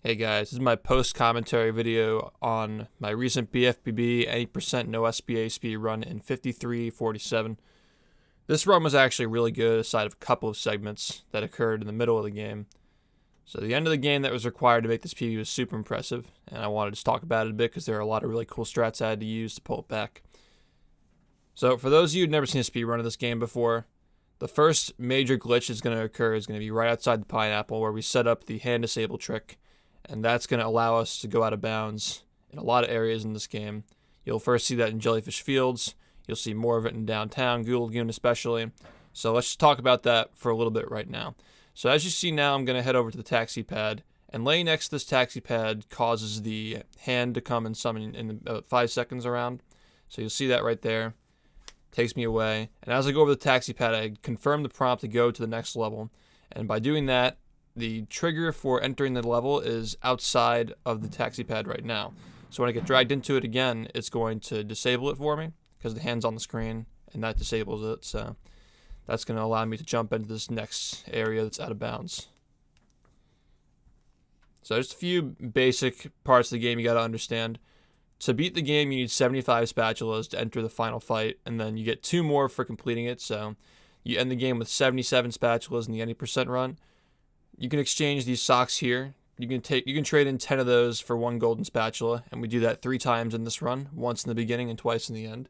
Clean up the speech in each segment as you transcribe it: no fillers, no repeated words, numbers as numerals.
Hey guys, this is my post-commentary video on my recent BFBB 80% no SBA speed run in 53:47. This run was actually really good aside of a couple of segments that occurred in the middle of the game. So the end of the game that was required to make this PB was super impressive, and I wanted to just talk about it a bit because there are a lot of really cool strats I had to use to pull it back. So for those of you who've never seen a speed run of this game before, the first major glitch is going to be right outside the pineapple where we set up the hand disable trick. And that's going to allow us to go out of bounds in a lot of areas in this game. You'll first see that in Jellyfish Fields. You'll see more of it in downtown, Ghoul Lagoon especially. So let's just talk about that for a little bit right now. So as you see now, I'm going to head over to the taxi pad. And laying next to this taxi pad causes the hand to come and summon in about 5 seconds around. So you'll see that right there. Takes me away. And as I go over the taxi pad, I confirm the prompt to go to the next level. And by doing that, the trigger for entering the level is outside of the taxi pad right now. So when I get dragged into it again, it's going to disable it for me because the hand's on the screen and that disables it. So that's going to allow me to jump into this next area that's out of bounds. So just a few basic parts of the game you got to understand. To beat the game, you need 75 spatulas to enter the final fight, and then you get 2 more for completing it. So you end the game with 77 spatulas in the 80% run. You can exchange these socks here. You can trade in 10 of those for 1 golden spatula, and we do that 3 times in this run, once in the beginning and twice in the end.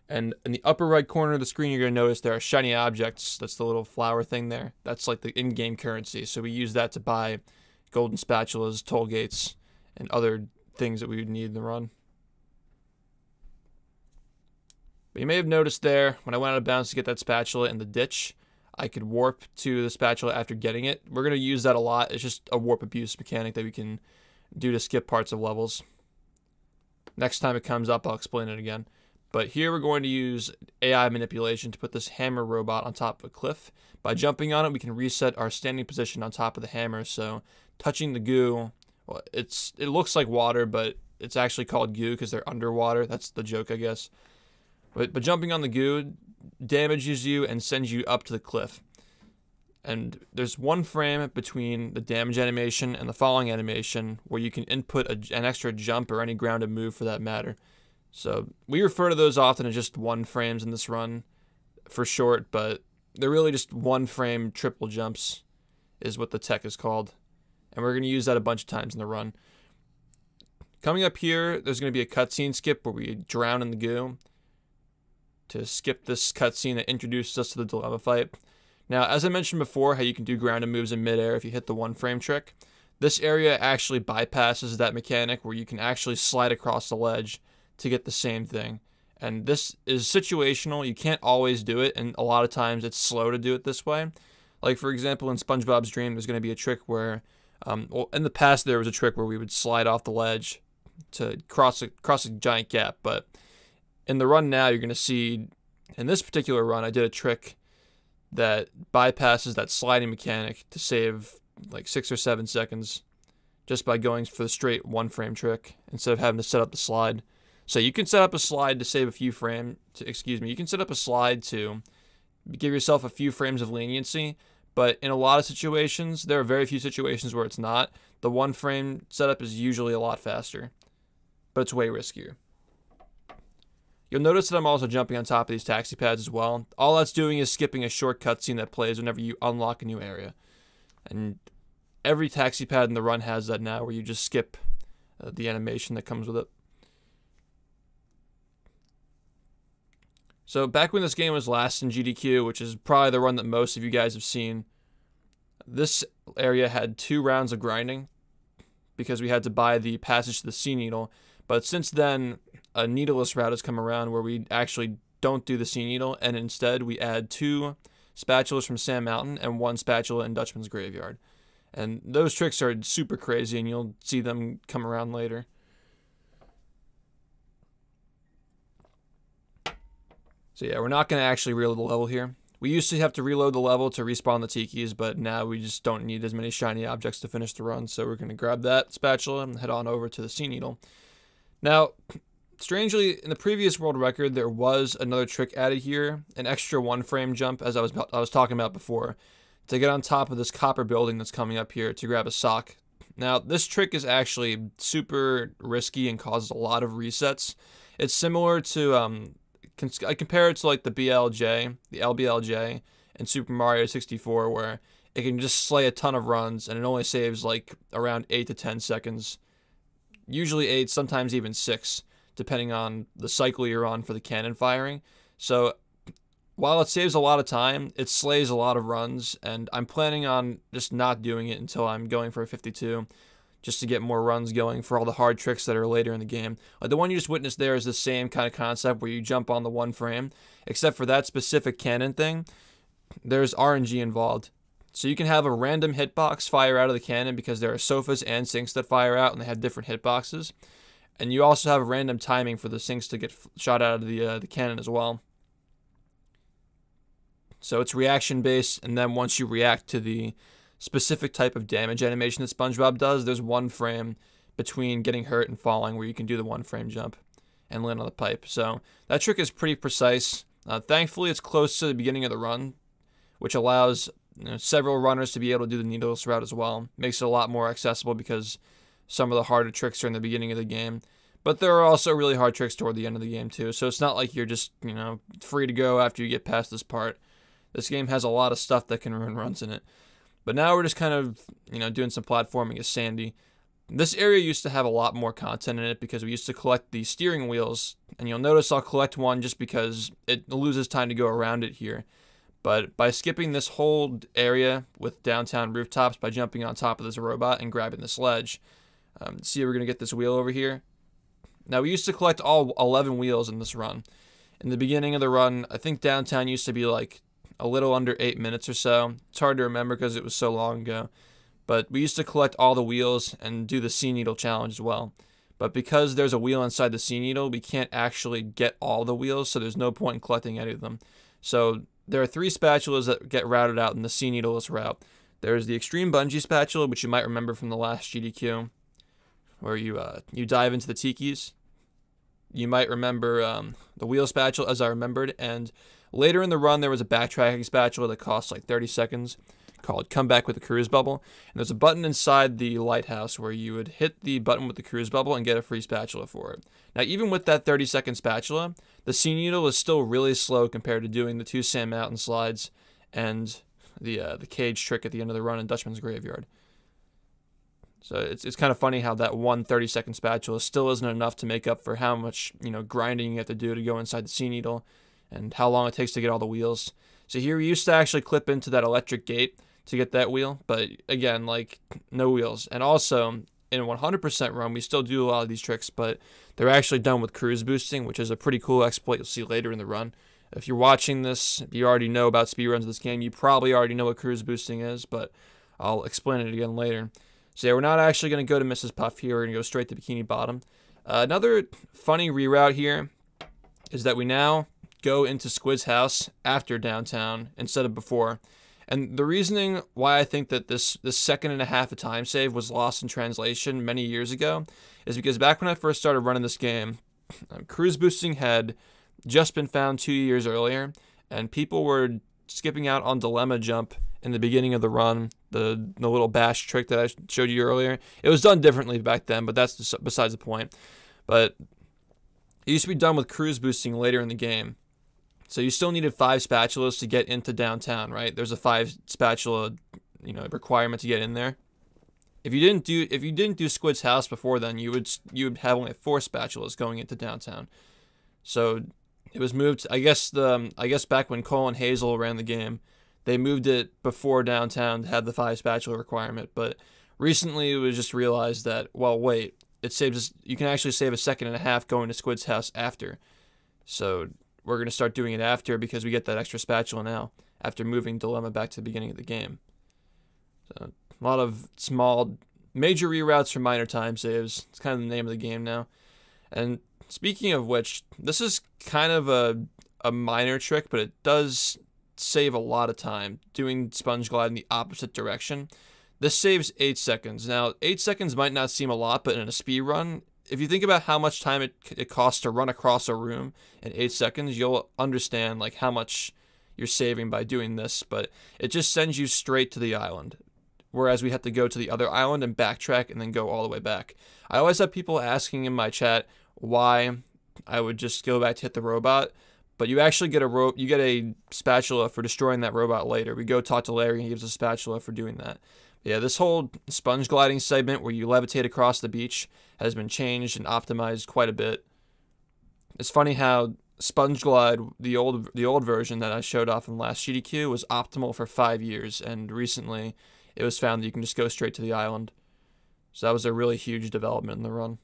And in the upper right corner of the screen, you're going to notice there are shiny objects. That's the little flower thing there. That's like the in-game currency. So we use that to buy golden spatulas, toll gates, and other things that we would need in the run. But you may have noticed there, when I went out of bounds to get that spatula in the ditch, I could warp to the spatula after getting it. We're going to use that a lot. It's just a warp abuse mechanic that we can do to skip parts of levels. Next time it comes up, I'll explain it again. But here we're going to use AI manipulation to put this hammer robot on top of a cliff. By jumping on it, we can reset our standing position on top of the hammer. So touching the goo, well, it looks like water, but it's actually called goo because they're underwater. That's the joke, I guess. But jumping on the goo damages you and sends you up to the cliff. And there's 1 frame between the damage animation and the falling animation where you can input an extra jump or any grounded move for that matter. So we refer to those often as just 1 frames in this run for short, but they're really just 1 frame triple jumps is what the tech is called. And we're going to use that a bunch of times in the run. Coming up here, there's going to be a cutscene skip where we drown in the goo to skip this cutscene that introduces us to the dilemma fight. Now, as I mentioned before, how you can do grounded moves in midair if you hit the 1 frame trick, this area actually bypasses that mechanic where you can actually slide across the ledge to get the same thing. And this is situational. You can't always do it, and a lot of times it's slow to do it this way. Like, for example, in SpongeBob's Dream, there's going to be a trick where, well, in the past there was a trick where we would slide off the ledge to cross a giant gap, but in the run now, you're going to see, in this particular run, I did a trick that bypasses that sliding mechanic to save like 6 or 7 seconds just by going for the straight 1 frame trick instead of having to set up the slide. So you can set up a slide to save a few frames, you can set up a slide to give yourself a few frames of leniency, but in a lot of situations, there are very few situations where it's not. The 1 frame setup is usually a lot faster, but it's way riskier. You'll notice that I'm also jumping on top of these taxi pads as well. All that's doing is skipping a short cutscene that plays whenever you unlock a new area. And every taxi pad in the run has that now, where you just skip the animation that comes with it. So back when this game was last in GDQ, which is probably the run that most of you guys have seen, this area had 2 rounds of grinding because we had to buy the passage to the sea needle. But since then, a needleless route has come around where we actually don't do the sea needle, and instead we add 2 spatulas from Sand Mountain and 1 spatula in Dutchman's Graveyard. And those tricks are super crazy, and you'll see them come around later. So yeah, we're not going to actually reload the level here. We used to have to reload the level to respawn the tikis, but now we just don't need as many shiny objects to finish the run, so we're going to grab that spatula and head on over to the sea needle. Now, strangely, in the previous world record, there was another trick added here, an extra 1 frame jump, as I was talking about before, to get on top of this copper building that's coming up here to grab a sock Now, this trick is actually super risky and causes a lot of resets. It's similar to, I compare it to like the BLJ, the LBLJ, and Super Mario 64, where it can just slay a ton of runs, and it only saves like around 8 to 10 seconds. Usually 8, sometimes even 6, depending on the cycle you're on for the cannon firing. So while it saves a lot of time, it slays a lot of runs, and I'm planning on just not doing it until I'm going for a 52, just to get more runs going for all the hard tricks that are later in the game. Like the one you just witnessed there is the same kind of concept where you jump on the one frame, except for that specific cannon thing, there's RNG involved. So you can have a random hitbox fire out of the cannon because there are sofas and sinks that fire out, and they have different hitboxes. And you also have random timing for the sinks to get shot out of the cannon as well. So it's reaction based, and then once you react to the specific type of damage animation that SpongeBob does, there's one frame between getting hurt and falling where you can do the one frame jump and land on the pipe. So that trick is pretty precise. Thankfully, it's close to the beginning of the run, which allows several runners to be able to do the needleless route as well. Makes it a lot more accessible because some of the harder tricks are in the beginning of the game. But there are also really hard tricks toward the end of the game too. So it's not like you're just, free to go after you get past this part. This game has a lot of stuff that can ruin runs in it. But now we're just kind of, doing some platforming as Sandy. This area used to have a lot more content in it because we used to collect the steering wheels. And you'll notice I'll collect one just because it loses time to go around it here. But by skipping this whole area with downtown rooftops, by jumping on top of this robot and grabbing the sledge, see, we're going to get this wheel over here. Now, we used to collect all 11 wheels in this run. In the beginning of the run, I think downtown used to be like a little under 8 minutes or so. It's hard to remember because it was so long ago. But we used to collect all the wheels and do the sea needle challenge as well. But because there's a wheel inside the sea needle, we can't actually get all the wheels, so there's no point in collecting any of them. So there are 3 spatulas that get routed out in the sea needleless route. There's the extreme bungee spatula, which you might remember from the last GDQ, where you dive into the tikis. You might remember the wheel spatula, as I remembered, and later in the run there was a backtracking spatula that cost like 30 seconds, called Come Back with the Cruise Bubble. And there's a button inside the lighthouse where you would hit the button with the cruise bubble and get a free spatula for it. Now, even with that 30-second spatula, the sea needle is still really slow compared to doing the 2 sand mountain slides and the cage trick at the end of the run in Dutchman's Graveyard. So it's kind of funny how that one 30-second spatula still isn't enough to make up for how much grinding you have to do to go inside the sea needle and how long it takes to get all the wheels. So here we used to actually clip into that electric gate to get that wheel, but again, like, no wheels. And also, in 100% run, we still do a lot of these tricks, but they're actually done with cruise boosting, which is a pretty cool exploit you'll see later in the run. If you're watching this, if you already know about speedruns of this game, you probably already know what cruise boosting is, but I'll explain it again later. So yeah, we're not actually going to go to Mrs. Puff here. We're going to go straight to Bikini Bottom. Another funny reroute here is that we now go into Squid's house after downtown instead of before. And the reasoning why I think that this second and a half of time save was lost in translation many years ago is because back when I first started running this game, cruise boosting had just been found 2 years earlier, and people were skipping out on Dilemma Jump in the beginning of the run, the little bash trick that I showed you earlier. It was done differently back then, but that's besides the point. But it used to be done with cruise boosting later in the game. So you still needed 5 spatulas to get into downtown, right? There's a 5 spatula, requirement to get in there. If you didn't do Squid's house before then, you would have only 4 spatulas going into downtown. So it was moved. I guess back when Cole and Hazel ran the game, they moved it before downtown to have the 5 spatula requirement. But recently, it was just realized that, well, wait, you can actually save a second and a half going to Squid's house after. So we're going to start doing it after because we get that extra spatula now after moving Dilemma back to the beginning of the game. So a lot of small, major reroutes for minor time saves. It's kind of the name of the game now. And speaking of which, this is kind of a minor trick, but it does save a lot of time doing Sponge Glide in the opposite direction. This saves 8 seconds. Now, 8 seconds might not seem a lot, but in a speed run, if you think about how much time it costs to run across a room in 8 seconds, you'll understand how much you're saving by doing this. But it just sends you straight to the island. whereas we had to go to the other island and backtrack and then go all the way back. I always have people asking in my chat why I would just go back to hit the robot, but you actually get a spatula for destroying that robot later. We go talk to Larry and he gives a spatula for doing that. Yeah, this whole sponge gliding segment where you levitate across the beach has been changed and optimized quite a bit. It's funny how Sponge Glide, the old version that I showed off in the last GDQ, was optimal for 5 years, and recently it was found that you can just go straight to the island. So that was a really huge development in the run.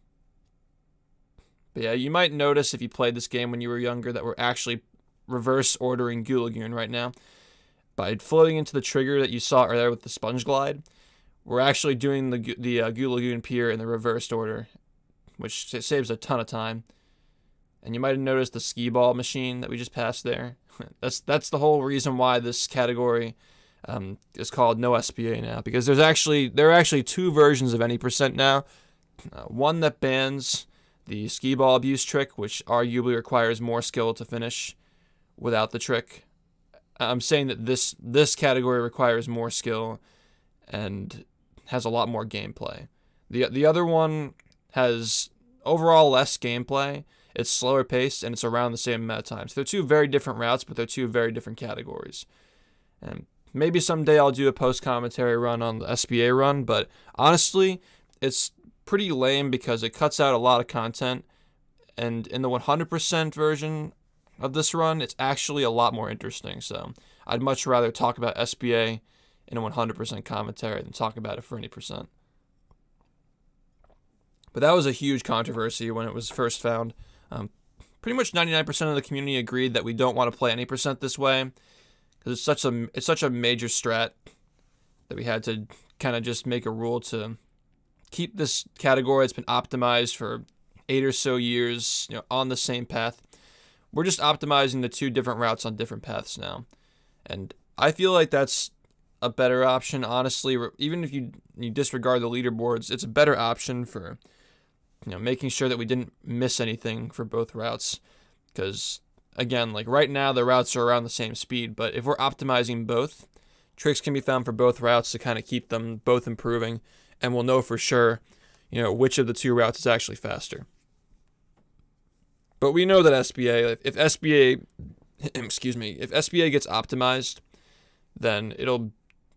But yeah, you might notice if you played this game when you were younger that we're actually reverse ordering Goo Lagoon right now. By floating into the trigger that you saw right there with the Sponge Glide, we're actually doing the Goo Lagoon Pier in the reversed order, which saves a ton of time. And you might have noticed the skee ball machine that we just passed there. That's the whole reason why this category is called no SBA now, because there are actually 2 versions of any percent now. One that bans the skee ball abuse trick, which arguably requires more skill to finish without the trick. I'm saying that this category requires more skill and has a lot more gameplay. The other one has overall less gameplay. It's slower paced and it's around the same amount of time. So they're 2 very different routes, but they're 2 very different categories. And maybe someday I'll do a post-commentary run on the SBA run, but honestly, it's pretty lame because it cuts out a lot of content. And in the 100% version of this run, it's actually a lot more interesting. So I'd much rather talk about SBA in a 100% commentary than talk about it for any percent. But that was a huge controversy when it was first found. Pretty much 99% of the community agreed that we don't want to play any percent this way, because it's such a major strat that we had to kind of just make a rule to keep this category that's been optimized for 8 or so years, on the same path. We're just optimizing the 2 different routes on different paths now, and I feel like that's a better option. Honestly, even if you disregard the leaderboards, it's a better option for making sure that we didn't miss anything for both routes. Because, again, like right now, the routes are around the same speed. But if we're optimizing both, tricks can be found for both routes to kind of keep them both improving. And we'll know for sure, which of the 2 routes is actually faster. But we know that SBA, if SBA, if SBA gets optimized, then it'll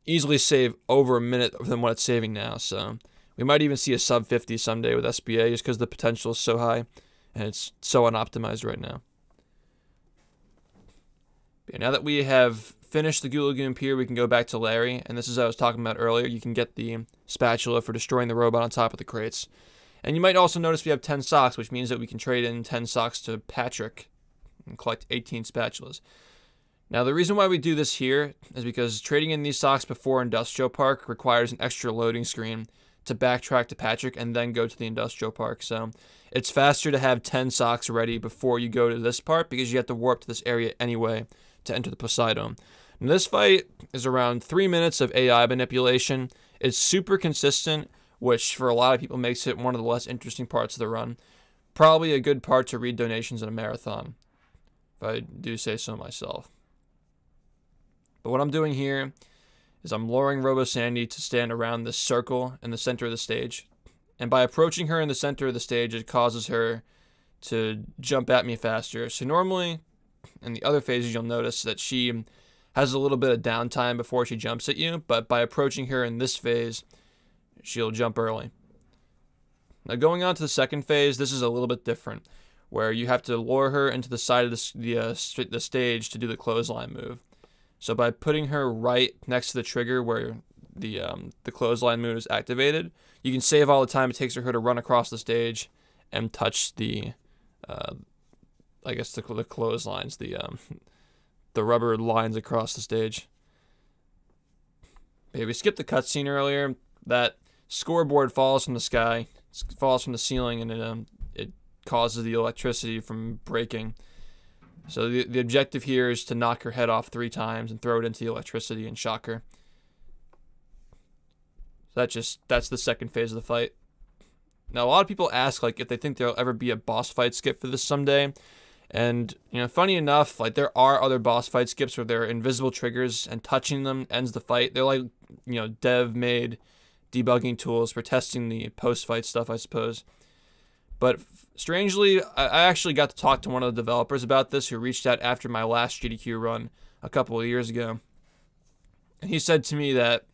easily save over a minute than what it's saving now. So we might even see a sub 50 someday with SBA just because the potential is so high and it's so unoptimized right now. But now that we have finished the Goo Lagoon Pier, we can go back to Larry. And this is what I was talking about earlier. You can get the spatula for destroying the robot on top of the crates. And you might also notice we have 10 socks, which means that we can trade in 10 socks to Patrick and collect 18 spatulas. Now, the reason why we do this here is because trading in these socks before Industrial Park requires an extra loading screen to backtrack to Patrick and then go to the Industrial Park. So it's faster to have 10 socks ready before you go to this part because you have to warp to this area anyway to enter the Poseidon. And this fight is around 3 minutes of AI manipulation. It's super consistent, which for a lot of people makes it one of the less interesting parts of the run. Probably a good part to read donations in a marathon, if I do say so myself. But what I'm doing here is I'm luring Robo Sandy to stand around this circle in the center of the stage. And by approaching her in the center of the stage, it causes her to jump at me faster. So normally, in the other phases, you'll notice that she has a little bit of downtime before she jumps at you. But by approaching her in this phase, she'll jump early. Now going on to the second phase, this is a little bit different, where you have to lure her into the side of the stage to do the clothesline move. So by putting her right next to the trigger where the clothesline move is activated, you can save all the time it takes for her to run across the stage and touch the, I guess the clotheslines, the rubber lines across the stage. Okay, we skipped the cutscene earlier. That scoreboard falls from the sky, falls from the ceiling, and it causes the electricity from breaking. So the objective here is to knock her head off 3 times and throw it into the electricity and shock her. So that's the second phase of the fight. Now a lot of people ask if they think there'll ever be a boss fight skip for this someday. And, you know, funny enough, like, there are other boss fight skips where there are invisible triggers and touching them ends the fight. They're like, you know, dev-made debugging tools for testing the post-fight stuff, I suppose. But strangely, I actually got to talk to one of the developers about this who reached out after my last GDQ run a couple of years ago. And he said to me that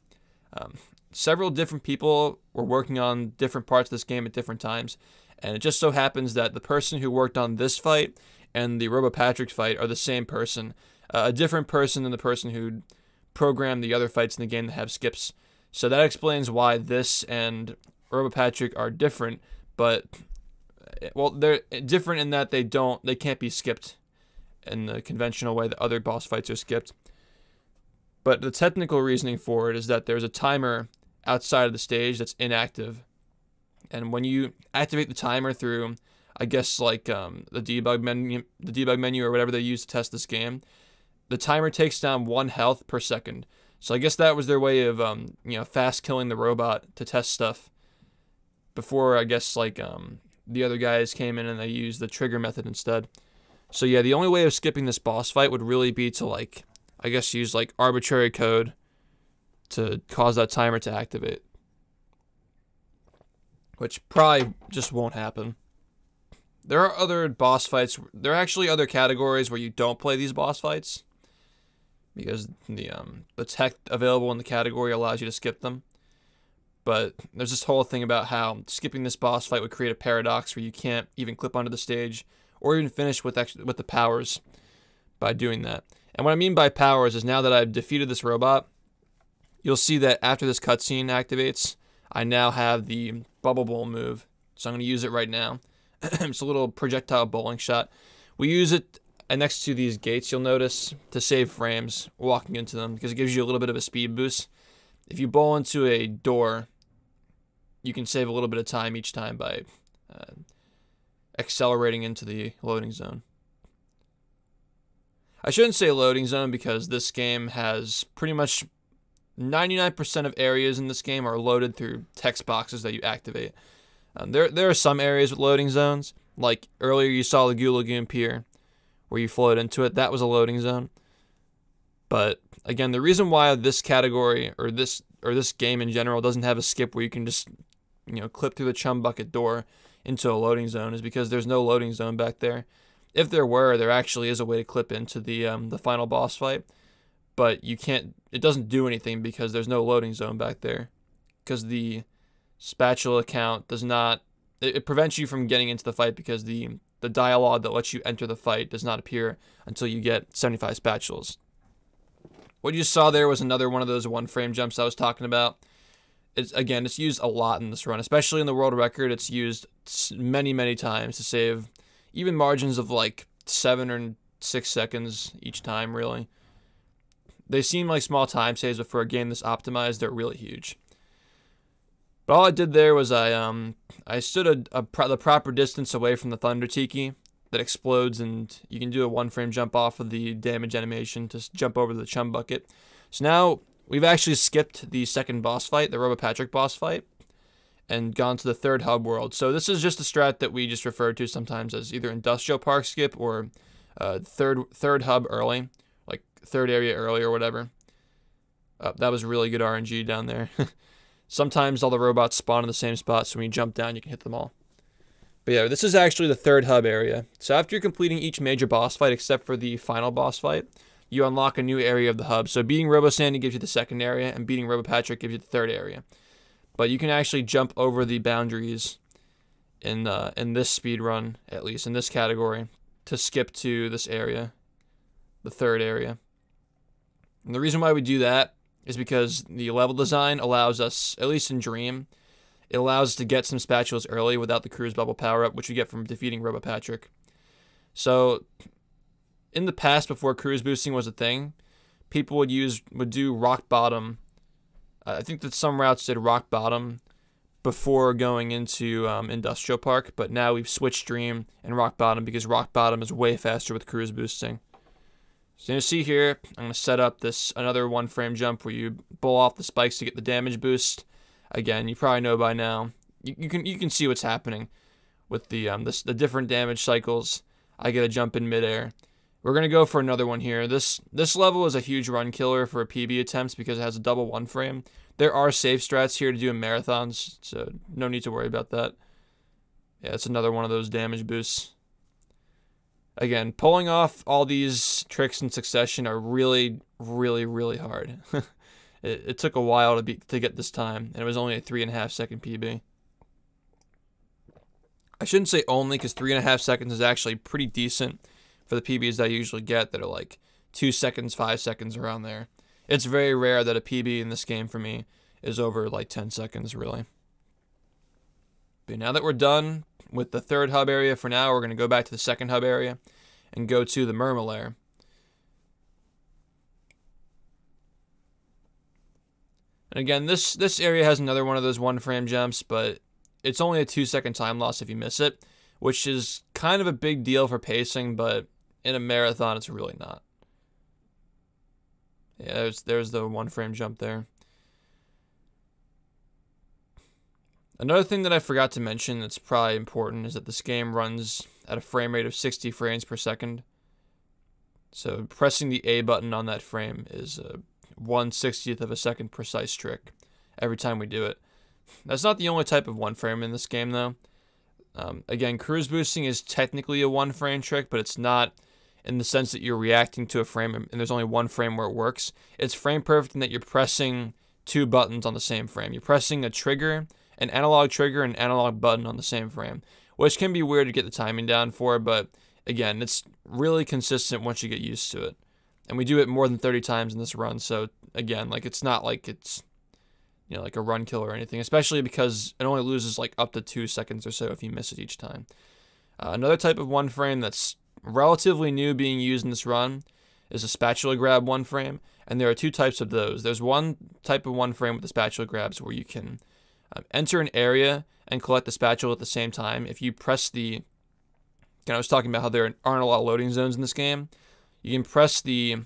several different people were working on different parts of this game at different times. And it just so happens that the person who worked on this fight and the RoboPatrick fight are the same person. A different person than the person who programmed the other fights in the game that have skips. So that explains why this and RoboPatrick are different, but, well, they're different in that they can't be skipped in the conventional way that other boss fights are skipped. But the technical reasoning for it is that there's a timer outside of the stage that's inactive. And when you activate the timer through, I guess, like the debug menu or whatever they use to test this game, the timer takes down 1 health per second. So I guess that was their way of, you know, fast killing the robot to test stuff before, I guess, like, the other guys came in and they used the trigger method instead. So yeah, the only way of skipping this boss fight would really be to, like, I guess use, like, arbitrary code to cause that timer to activate. Which probably just won't happen. There are other boss fights. There are actually other categories where you don't play these boss fights, because the tech available in the category allows you to skip them. But there's this whole thing about how skipping this boss fight would create a paradox where you can't even clip onto the stage or even finish with the powers by doing that. And what I mean by powers is now that I've defeated this robot, you'll see that after this cutscene activates, I now have the bubble bowl move. So I'm going to use it right now. It's a little projectile bowling shot. We use it next to these gates, you'll notice, to save frames walking into them, because it gives you a little bit of a speed boost. If you bowl into a door, you can save a little bit of time each time by accelerating into the loading zone. I shouldn't say loading zone, because this game has pretty much 99% of areas in this game are loaded through text boxes that you activate. There are some areas with loading zones, like earlier you saw the Goo Lagoon Pier, where you float into it. That was a loading zone. But again, the reason why this category or this game in general doesn't have a skip where you can just, you know, clip through the chum bucket door into a loading zone is because there's no loading zone back there. If there were, there actually is a way to clip into the final boss fight, but you can't. It doesn't do anything because there's no loading zone back there, because the spatula count does not. It prevents you from getting into the fight because the dialogue that lets you enter the fight does not appear until you get 75 spatulas. What you saw there was another one of those one-frame jumps I was talking about. It's used a lot in this run, especially in the world record. It's used many, many times to save even margins of like 7 or 6 seconds each time, really. They seem like small time saves, but for a game this optimized, they're really huge. But all I did there was I stood the proper distance away from the Thunder Tiki that explodes, and you can do a one-frame jump off of the damage animation to jump over the chum bucket. So now we've actually skipped the second boss fight, the RoboPatrick boss fight, and gone to the third hub world. So this is just a strat that we just refer to sometimes as either Industrial Park skip or third hub early, like third area early or whatever. That was really good RNG down there. Sometimes all the robots spawn in the same spot, so when you jump down, you can hit them all. But yeah, this is actually the third hub area. So after you're completing each major boss fight, except for the final boss fight, you unlock a new area of the hub. So beating Robo-Sandy gives you the second area, and beating RoboPatrick gives you the third area. But you can actually jump over the boundaries in this speed run, at least in this category, to skip to this area, the third area. And the reason why we do that is because the level design allows us, at least in Dream, it allows us to get some spatulas early without the cruise bubble power-up, which you get from defeating RoboPatrick. So, in the past, before cruise boosting was a thing, people would do rock bottom. I think that some routes did rock bottom before going into Industrial Park, but now we've switched Dream and rock bottom because rock bottom is way faster with cruise boosting. So you see here, I'm going to set up another one-frame jump where you bowl off the spikes to get the damage boost. Again, you probably know by now. You can see what's happening with the different damage cycles. I get a jump in midair. We're going to go for another one here. This level is a huge run killer for PB attempts because it has a double one frame. There are safe strats here to do in marathons, so no need to worry about that. Yeah, it's another one of those damage boosts. Again, pulling off all these tricks in succession are really, really, really hard. It took a while to get this time, and it was only a 3.5 second PB. I shouldn't say only, because 3.5 seconds is actually pretty decent for the PBs that I usually get that are like 2 seconds, 5 seconds, around there. It's very rare that a PB in this game for me is over like 10 seconds, really. But now that we're done with the third hub area for now, we're going to go back to the second hub area and go to the Murmur lair. And again, this area has another one of those one frame jumps, but it's only a 2 second time loss if you miss it, which is kind of a big deal for pacing, but in a marathon, it's really not. Yeah, there's the one frame jump there. Another thing that I forgot to mention that's probably important is that this game runs at a frame rate of 60 frames per second. So pressing the A button on that frame is a 1/60th of a second precise trick every time we do it. That's not the only type of one frame in this game, though. Again, cruise boosting is technically a one frame trick, but it's not in the sense that you're reacting to a frame and there's only one frame where it works. It's frame perfect in that you're pressing 2 buttons on the same frame. You're pressing a trigger, an analog trigger, and an analog button on the same frame, which can be weird to get the timing down for, but again, it's really consistent once you get used to it. And we do it more than 30 times in this run, so again, like, it's not like it's, you know, like a run kill or anything, especially because it only loses like up to 2 seconds or so if you miss it each time. Another type of one frame that's relatively new being used in this run is a spatula grab one frame, and there are 2 types of those. There's one type of one frame with the spatula grabs where you can enter an area and collect the spatula at the same time. If you press the, I was talking about how there aren't a lot of loading zones in this game. You can press the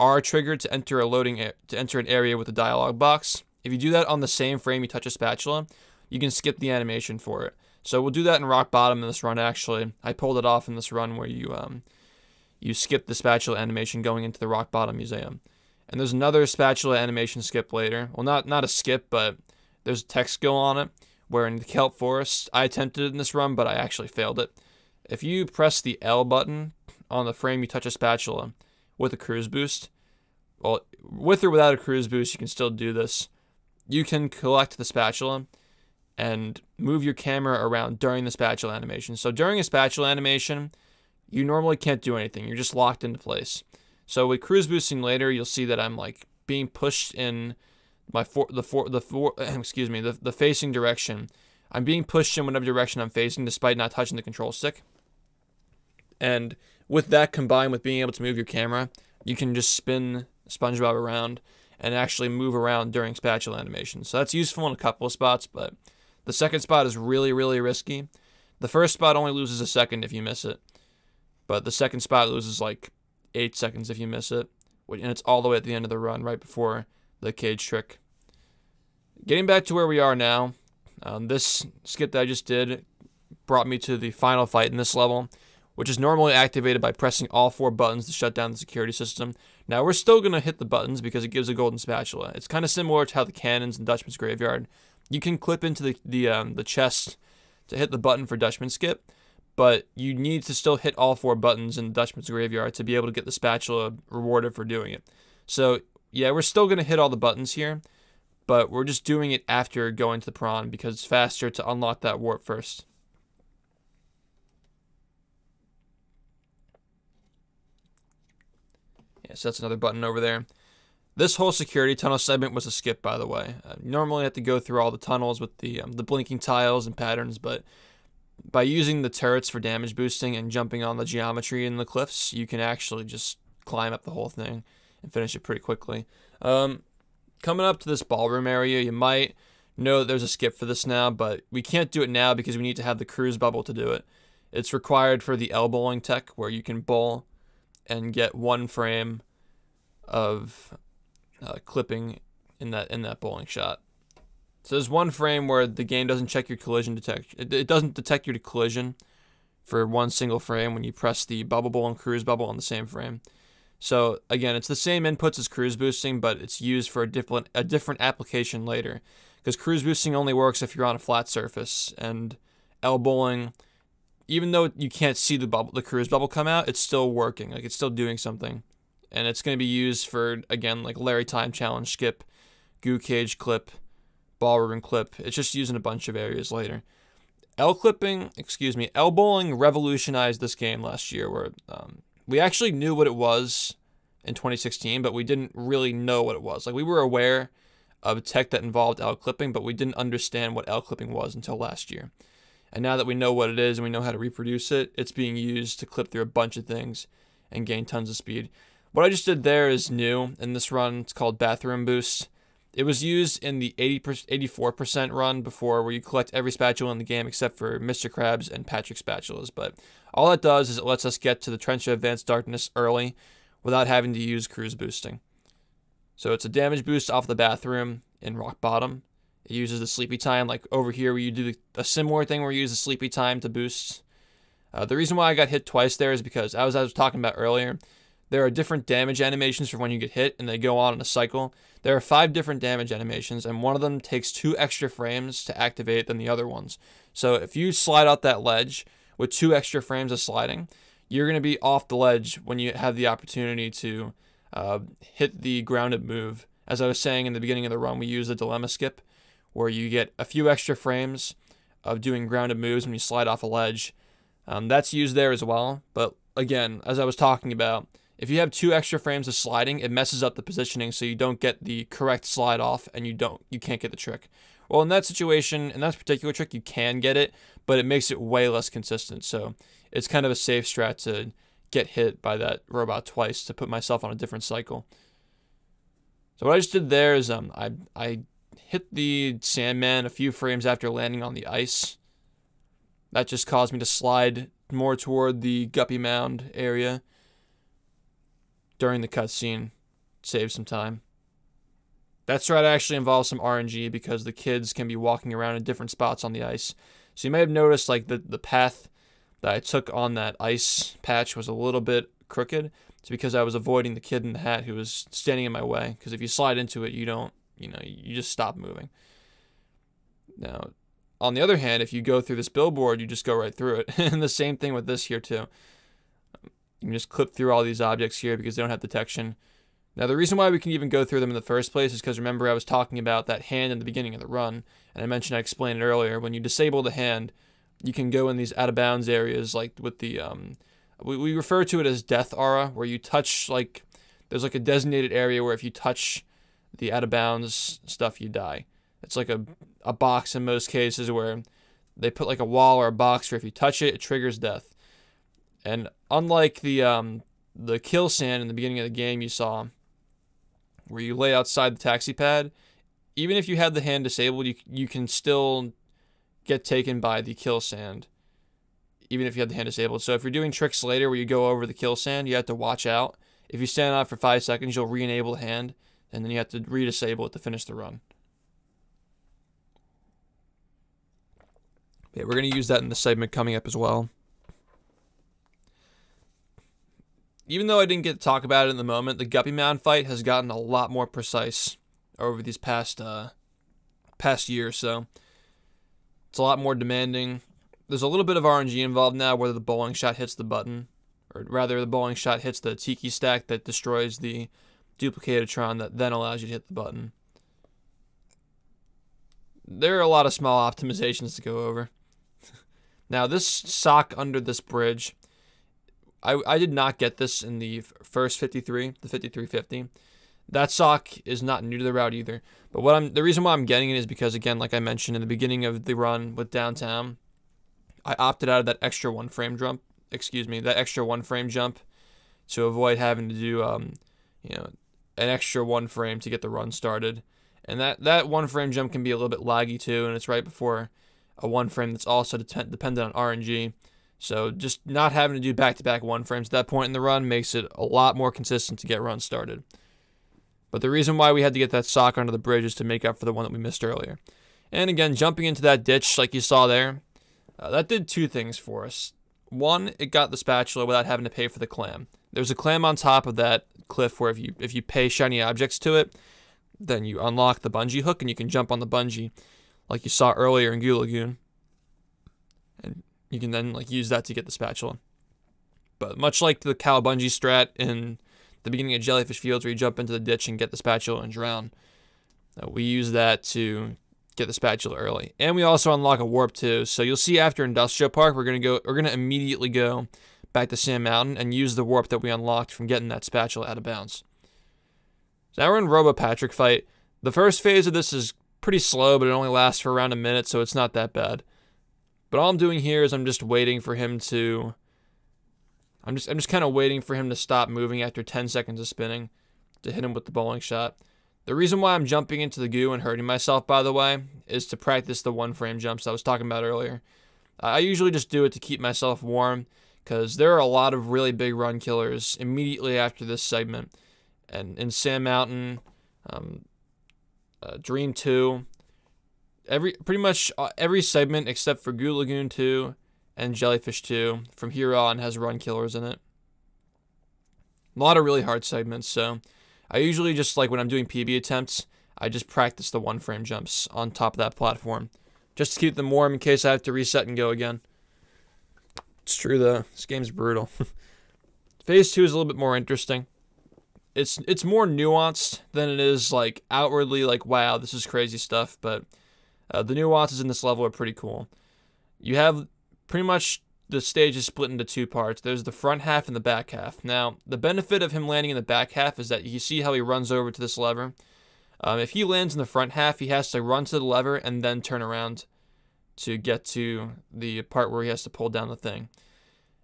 R trigger to enter an area with a dialog box. If you do that on the same frame you touch a spatula, you can skip the animation for it. So we'll do that in rock bottom in this run. Actually, I pulled it off in this run where you skip the spatula animation going into the rock bottom museum. And there's another spatula animation skip later. Well, not a skip, but there's a text skill on it, where in the kelp forest, I attempted it in this run, but I actually failed it. If you press the L button on the frame you touch a spatula with a cruise boost, well, with or without a cruise boost, you can still do this. You can collect the spatula and move your camera around during the spatula animation. So during a spatula animation, you normally can't do anything. You're just locked into place. So with cruise boosting later, you'll see that I'm like being pushed in the facing direction. I'm being pushed in whatever direction I'm facing despite not touching the control stick. And with that combined with being able to move your camera, you can just spin SpongeBob around and actually move around during spatula animation. So that's useful in a couple of spots, but the second spot is really, really risky. The first spot only loses a second if you miss it, but the second spot loses like 8 seconds if you miss it, and it's all the way at the end of the run, right before the cage trick. Getting back to where we are now, this skip that I just did brought me to the final fight in this level, which is normally activated by pressing all 4 buttons to shut down the security system. Now, we're still going to hit the buttons because it gives a golden spatula. It's kind of similar to how the cannons in Dutchman's Graveyard. You can clip into the chest to hit the button for Dutchman Skip, but you need to still hit all 4 buttons in Dutchman's Graveyard to be able to get the spatula rewarded for doing it. So, yeah, we're still going to hit all the buttons here, but we're just doing it after going to the prawn because it's faster to unlock that warp first. Yeah, so that's another button over there. This whole security tunnel segment was a skip, by the way. Normally I have to go through all the tunnels with the blinking tiles and patterns, but by using the turrets for damage boosting and jumping on the geometry in the cliffs, you can actually just climb up the whole thing and finish it pretty quickly. Coming up to this ballroom area, you might know that there's a skip for this now, but we can't do it now because we need to have the cruise bubble to do it. It's required for the L bowling tech, where you can bowl and get 1 frame of clipping in that bowling shot. So there's 1 frame where the game doesn't check your collision detection. It doesn't detect your collision for one single frame when you press the bubble bowl and cruise bubble on the same frame. So again, it's the same inputs as cruise boosting, but it's used for a different application later. Because cruise boosting only works if you're on a flat surface, and elbowing, even though you can't see the cruise bubble come out, it's still working. Like, it's still doing something. And it's going to be used for, again, like Larry Time Challenge skip, goo cage clip, ball ribbon clip. It's just used in a bunch of areas later. Elbowing revolutionized this game last year, where we actually knew what it was in 2016, but we didn't really know what it was. Like, we were aware of tech that involved L-clipping, but we didn't understand what L-clipping was until last year. And now that we know what it is and we know how to reproduce it, it's being used to clip through a bunch of things and gain tons of speed. What I just did there is new in this run. It's called Bathroom Boost. It was used in the 84% run before, where you collect every spatula in the game except for Mr. Krabs and Patrick spatulas. But all it does is it lets us get to the Trench of Advanced Darkness early without having to use cruise boosting. So it's a damage boost off the bathroom in Rock Bottom. It uses the sleepy time, like over here where you do a similar thing where you use the sleepy time to boost. The reason why I got hit twice there is because, as I was talking about earlier, there are different damage animations for when you get hit, and they go on in a cycle. There are 5 different damage animations, and one of them takes 2 extra frames to activate than the other ones. So if you slide out that ledge with 2 extra frames of sliding, you're going to be off the ledge when you have the opportunity to hit the grounded move. As I was saying in the beginning of the run, we use the dilemma skip, where you get a few extra frames of doing grounded moves when you slide off a ledge. That's used there as well, but again, as I was talking about, if you have 2 extra frames of sliding, it messes up the positioning, so you don't get the correct slide off, and you can't get the trick. Well, in that situation, in that particular trick, you can get it, but it makes it way less consistent. So it's kind of a safe strat to get hit by that robot twice to put myself on a different cycle. So what I just did there is I hit the Sandman a few frames after landing on the ice. That just caused me to slide more toward the Guppy Mound area during the cutscene. Save some time. That strat actually involves some RNG because the kids can be walking around in different spots on the ice. So you may have noticed like the path that I took on that ice patch was a little bit crooked. It's because I was avoiding the kid in the hat who was standing in my way. Because if you slide into it, you just stop moving. Now, on the other hand, if you go through this billboard, you just go right through it. And the same thing with this here too. You can just clip through all these objects here because they don't have detection. Now, the reason why we can even go through them in the first place is because, remember, I was talking about that hand in the beginning of the run, and I mentioned I explained it earlier. When you disable the hand, you can go in these out-of-bounds areas, like with the, we refer to it as death aura, where you touch, like, there's like a designated area where if you touch the out-of-bounds stuff, you die. It's like a box in most cases where they put like a wall or a box where if you touch it, it triggers death. And unlike the kill sand in the beginning of the game you saw, where you lay outside the taxi pad, even if you have the hand disabled, you can still get taken by the kill sand, even if you have the hand disabled. So if you're doing tricks later where you go over the kill sand, you have to watch out. If you stand on it for 5 seconds, you'll re-enable the hand, and then you have to re-disable it to finish the run. Yeah, we're going to use that in the segment coming up as well. Even though I didn't get to talk about it in the moment, the Guppy Mound fight has gotten a lot more precise over these past year or so. It's a lot more demanding. There's a little bit of RNG involved now, whether the bowling shot hits the button, or rather the bowling shot hits the tiki stack that destroys the Duplicatotron that then allows you to hit the button. There are a lot of small optimizations to go over. Now, this sock under this bridge, I did not get this in the first 53, the 5350. That sock is not new to the route either. But the reason why I'm getting it is because, again, like I mentioned in the beginning of the run with Downtown, I opted out of that extra one frame jump to avoid having to do an extra one frame to get the run started. And that one frame jump can be a little bit laggy too, and it's right before a one frame that's also dependent on RNG. So just not having to do back-to-back one frames at that point in the run makes it a lot more consistent to get runs started. But the reason why we had to get that sock under the bridge is to make up for the one that we missed earlier. And again, jumping into that ditch like you saw there, that did 2 things for us. One, it got the spatula without having to pay for the clam. There's a clam on top of that cliff where if you pay shiny objects to it, then you unlock the bungee hook and you can jump on the bungee like you saw earlier in Goo Lagoon. And you can then like use that to get the spatula. But much like the cow bungee strat in the beginning of Jellyfish Fields where you jump into the ditch and get the spatula and drown, we use that to get the spatula early. And we also unlock a warp too. So you'll see after Industrial Park, we're gonna immediately go back to Sand Mountain and use the warp that we unlocked from getting that spatula out of bounds. So now we're in Robo Patrick fight. The first phase of this is pretty slow, but it only lasts for around a minute, so it's not that bad. But all I'm doing here is I'm just waiting for him to... I'm just kind of waiting for him to stop moving after 10 seconds of spinning to hit him with the bowling shot. The reason why I'm jumping into the goo and hurting myself, by the way, is to practice the one-frame jumps I was talking about earlier. I usually just do it to keep myself warm, because there are a lot of really big run killers immediately after this segment. And in Sand Mountain, Dream 2, pretty much every segment except for Goo Lagoon 2 and Jellyfish 2 from here on has run killers in it. A lot of really hard segments, so I usually just, like when I'm doing PB attempts, I just practice the one-frame jumps on top of that platform, just to keep them warm in case I have to reset and go again. It's true though, this game's brutal. Phase 2 is a little bit more interesting. It's more nuanced than it is like outwardly like, wow, this is crazy stuff, but the nuances in this level are pretty cool. You have pretty much the stage is split into two parts. There's the front half and the back half. Now, the benefit of him landing in the back half is that you see how he runs over to this lever. If he lands in the front half, he has to run to the lever and then turn around to get to the part where he has to pull down the thing.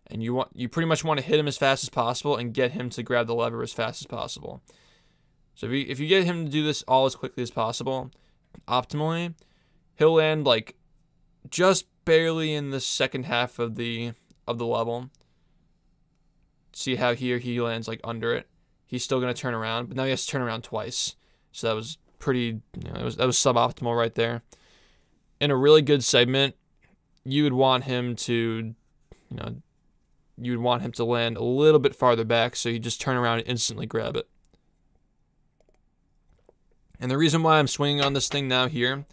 And you pretty much want to hit him as fast as possible and get him to grab the lever as fast as possible. So if you get him to do this all as quickly as possible, optimally, he'll land like just barely in the second half of the level. See how here he lands like under it. He's still gonna turn around, but now he has to turn around twice. So that was pretty, that was suboptimal right there. In a really good segment, you would want him to, you would want him to land a little bit farther back, so you just turn around and instantly grab it. And the reason why I'm swinging on this thing now here,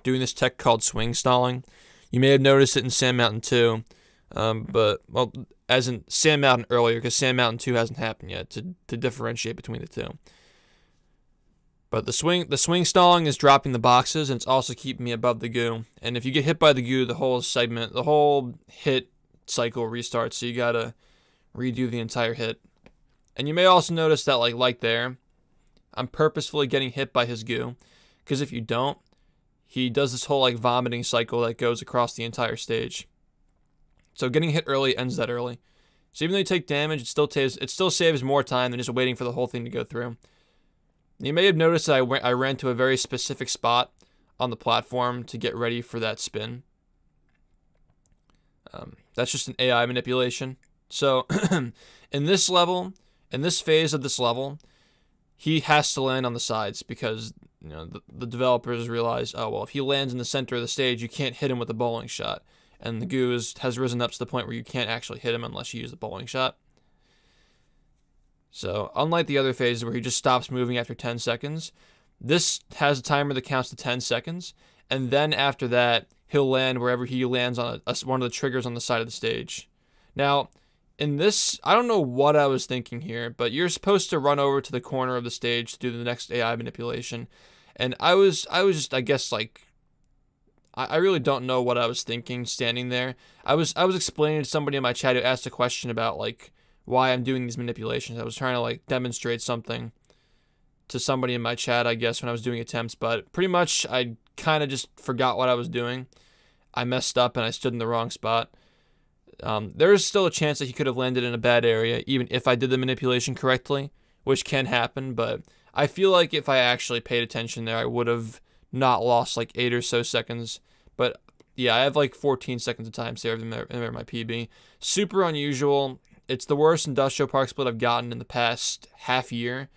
doing this tech called swing stalling, you may have noticed it in Sand Mountain 2, but, well, as in Sand Mountain earlier, because Sand Mountain 2 hasn't happened yet, to differentiate between the two. But the swing stalling is dropping the boxes, and it's also keeping me above the goo. And if you get hit by the goo, the whole segment, the whole hit cycle restarts, so you gotta redo the entire hit. And you may also notice that, like there, I'm purposefully getting hit by his goo, because if you don't, he does this whole like vomiting cycle that goes across the entire stage. So getting hit early ends that early. So even though you take damage, it still saves more time than just waiting for the whole thing to go through. You may have noticed that I ran to a very specific spot on the platform to get ready for that spin. That's just an AI manipulation. So in this level, in this phase of this level, he has to land on the sides because the developers realize, oh well, if he lands in the center of the stage, you can't hit him with a bowling shot, and the goo has risen up to the point where you can't actually hit him unless you use the bowling shot. So unlike the other phases where he just stops moving after 10 seconds, this has a timer that counts to 10 seconds, and then after that, he'll land wherever he lands on one of the triggers on the side of the stage. Now, in this, I don't know what I was thinking here, but you're supposed to run over to the corner of the stage to do the next AI manipulation. And I was just, I guess, like, I really don't know what I was thinking standing there. I was explaining to somebody in my chat who asked a question about, like, why I'm doing these manipulations. I was trying to, like, demonstrate something to somebody in my chat, I guess, when I was doing attempts, but pretty much I kind of just forgot what I was doing. I messed up and I stood in the wrong spot. There is still a chance that he could have landed in a bad area, even if I did the manipulation correctly, which can happen, but I feel like if I actually paid attention there, I would have not lost like 8 or so seconds. But yeah, I have like 14 seconds of time saved in my PB. Super unusual. It's the worst industrial park split I've gotten in the past half year.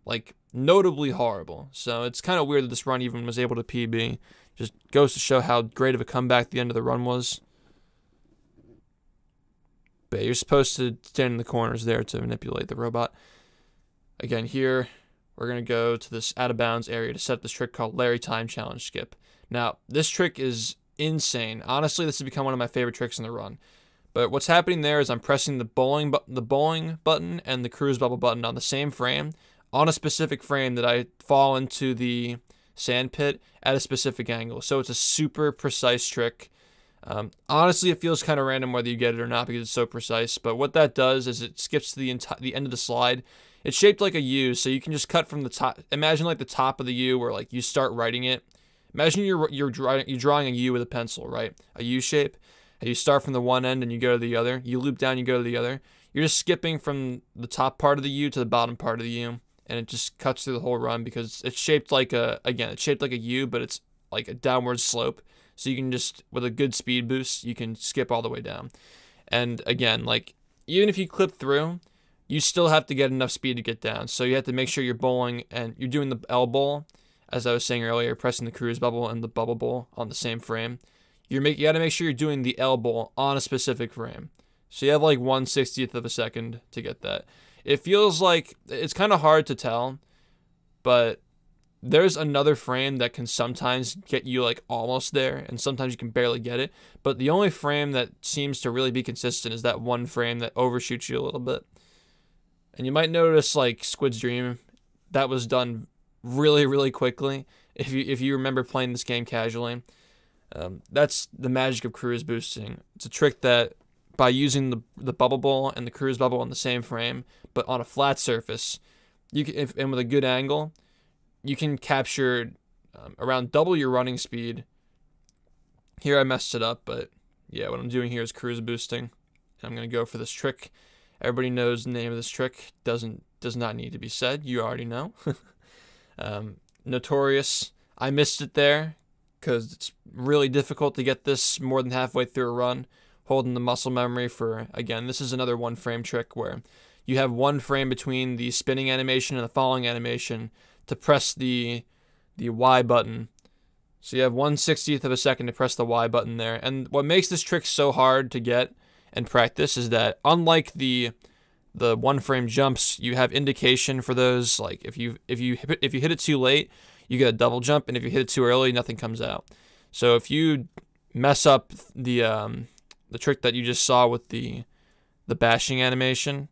Like, notably horrible. So it's kind of weird that this run even was able to PB. Just goes to show how great of a comeback the end of the run was. NSBA. You're supposed to stand in the corners there to manipulate the robot. Again, here, we're going to go to this out of bounds area to set up this trick called Larry Time Challenge Skip. Now, this trick is insane. Honestly, this has become one of my favorite tricks in the run. But what's happening there is I'm pressing the bowling button and the cruise bubble button on the same frame, on a specific frame that I fall into the sand pit at a specific angle. So it's a super precise trick. Honestly, it feels kind of random whether you get it or not because it's so precise. But what that does is it skips to the end of the slide. It's shaped like a U, so you can just cut from the top. Imagine like the top of the U where like you start writing it. Imagine you're drawing a U with a pencil, right? A U shape. And you start from the one end and you go to the other. You loop down, you go to the other. You're just skipping from the top part of the U to the bottom part of the U, and it just cuts through the whole run because it's shaped like it's shaped like a U, but it's like a downward slope. So you can just, with a good speed boost, you can skip all the way down. And again, like even if you clip through, you still have to get enough speed to get down. So you have to make sure you're bowling and you're doing the L bowl, as I was saying earlier, pressing the cruise bubble and the bubble bowl on the same frame. You got to make sure you're doing the L bowl on a specific frame. So you have like 1/60th of a second to get that. It feels like it's kind of hard to tell, but there's another frame that can sometimes get you like almost there, and sometimes you can barely get it. But the only frame that seems to really be consistent is that one frame that overshoots you a little bit. And you might notice like Squid's Dream, that was done really, really quickly. If you remember playing this game casually. That's the magic of cruise boosting. It's a trick that by using the bubble bowl and the cruise bubble on the same frame, but on a flat surface, you can, and with a good angle, you can capture around double your running speed. Here I messed it up, but yeah, what I'm doing here is cruise boosting. I'm going to go for this trick. Everybody knows the name of this trick. Does not need to be said. You already know. Notorious. I missed it there because it's really difficult to get this more than halfway through a run, holding the muscle memory for, again, this is another one frame trick where you have one frame between the spinning animation and the falling animation to press the Y button. So you have 1/60th of a second to press the Y button there. And what makes this trick so hard to get and practice is that unlike the one frame jumps, you have indication for those. Like if you hit it too late, you get a double jump, and if you hit it too early, nothing comes out. So if you mess up the trick that you just saw with the bashing animation,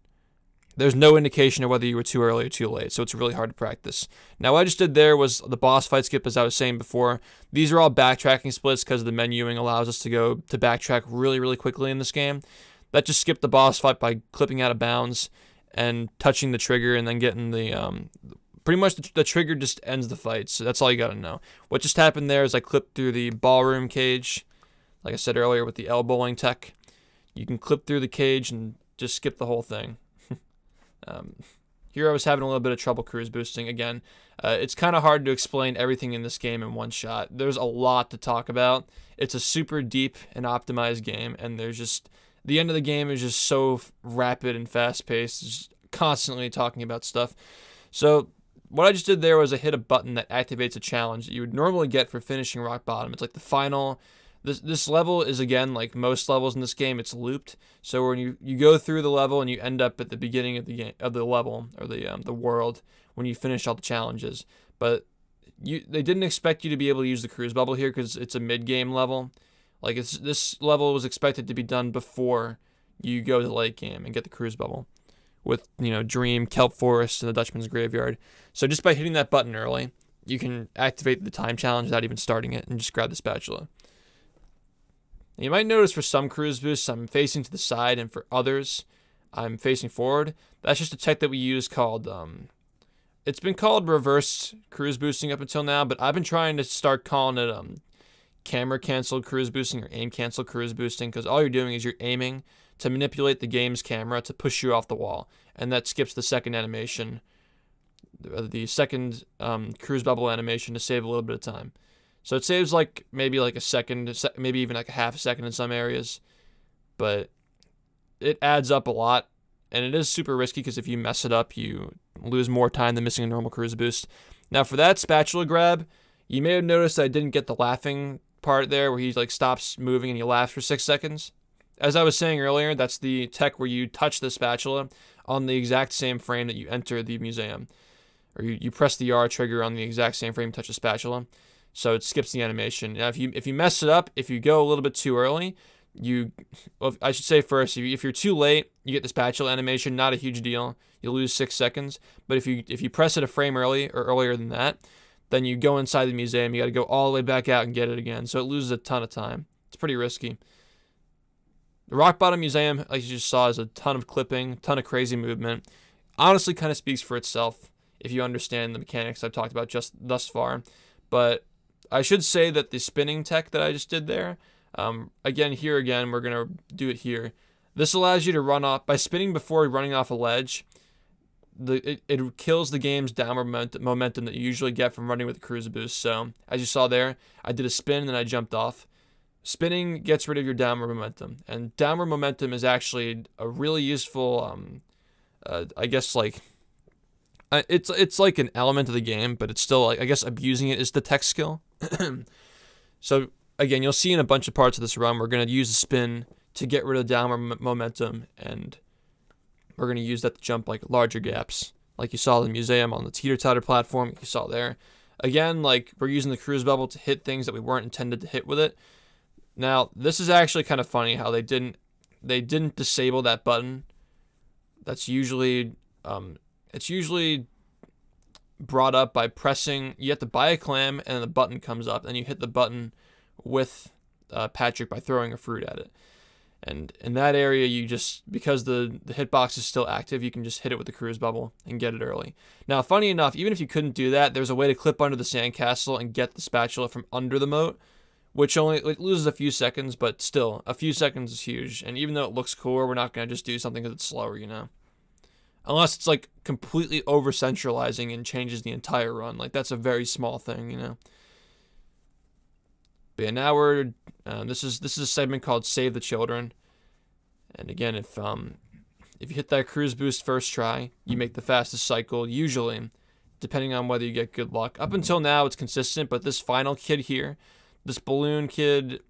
there's no indication of whether you were too early or too late, so it's really hard to practice. Now, what I just did there was the boss fight skip, as I was saying before. These are all backtracking splits because the menuing allows us to go to backtrack really, really quickly in this game. That just skipped the boss fight by clipping out of bounds and touching the trigger and then getting the... pretty much the trigger just ends the fight, so that's all you gotta know. What just happened there is I clipped through the ballroom cage, like I said earlier with the L bowling tech. You can clip through the cage and just skip the whole thing. Here I was having a little bit of trouble cruise boosting. Again, it's kind of hard to explain everything in this game in one shot. There's a lot to talk about. It's a super deep and optimized game, and there's just... the end of the game is just so rapid and fast-paced, just constantly talking about stuff. So what I just did there was I hit a button that activates a challenge that you would normally get for finishing rock bottom. It's like the final... This level is, again, like most levels in this game, it's looped. So when you go through the level and you end up at the beginning of the game, of the level, or the world, when you finish all the challenges. But they didn't expect you to be able to use the cruise bubble here because it's a mid-game level. Like this level was expected to be done before you go to the late game and get the cruise bubble with, Dream, Kelp Forest, and the Dutchman's Graveyard. So just by hitting that button early, you can activate the time challenge without even starting it and just grab the spatula. You might notice for some cruise boosts, I'm facing to the side, and for others, I'm facing forward. That's just a tech that we use called, it's been called reverse cruise boosting up until now, but I've been trying to start calling it camera canceled cruise boosting or aim canceled cruise boosting, because all you're doing is you're aiming to manipulate the game's camera to push you off the wall, and that skips the second animation, the second cruise bubble animation to save a little bit of time. So it saves maybe a second, maybe even like a half a second in some areas, but it adds up a lot, and it is super risky because if you mess it up, you lose more time than missing a normal cruise boost. Now for that spatula grab, you may have noticed I didn't get the laughing part there where he stops moving and he laughs for 6 seconds. as I was saying earlier, that's the tech where you touch the spatula on the exact same frame that you enter the museum. Or you press the R trigger on the exact same frame, touch the spatula. So it skips the animation. Now, if you mess it up, if you go a little bit too early, well, I should say first, if you're too late, you get the spatula animation, not a huge deal. You lose 6 seconds. But if you press it a frame early or earlier than that, then you go inside the museum. You got to go all the way back out and get it again. So it loses a ton of time. It's pretty risky. The Rock Bottom Museum, like you just saw, is a ton of clipping, ton of crazy movement. Honestly, kind of speaks for itself if you understand the mechanics I've talked about just thus far. But I should say that the spinning tech that I just did there, again, we're going to do it here. This allows you to run off, by spinning before running off a ledge, it kills the game's downward momentum that you usually get from running with a cruise boost. So, as you saw there, I did a spin and then I jumped off. Spinning gets rid of your downward momentum, and downward momentum is actually a really useful, I guess, like, it's like an element of the game, but it's still, like, I guess abusing it is the tech skill. So, again, you'll see in a bunch of parts of this run, we're going to use a spin to get rid of downward momentum, and we're going to use that to jump, like, larger gaps, like you saw in the museum on the teeter-totter platform, you saw there. Again, like, we're using the cruise bubble to hit things that we weren't intended to hit with it. Now, this is actually kind of funny how they didn't disable that button. That's usually, it's usually brought up by pressing, you have to buy a clam and the button comes up, and you hit the button with Patrick by throwing a fruit at it. And in that area, you just, because the hitbox is still active, you can just hit it with the cruise bubble and get it early. Now, funny enough, even if you couldn't do that, there's a way to clip under the sandcastle and get the spatula from under the moat, which it loses a few seconds, but still, a few seconds is huge. And even though it looks cooler, we're not going to just do something because it's slower, you know? Unless it's, like, completely over-centralizing and changes the entire run. Like, that's a very small thing, you know? But yeah, now we're, this is a segment called Save the Children. And again, if you hit that cruise boost first try, you make the fastest cycle, usually, depending on whether you get good luck. Up until now, it's consistent, but this final kid here, this balloon kid,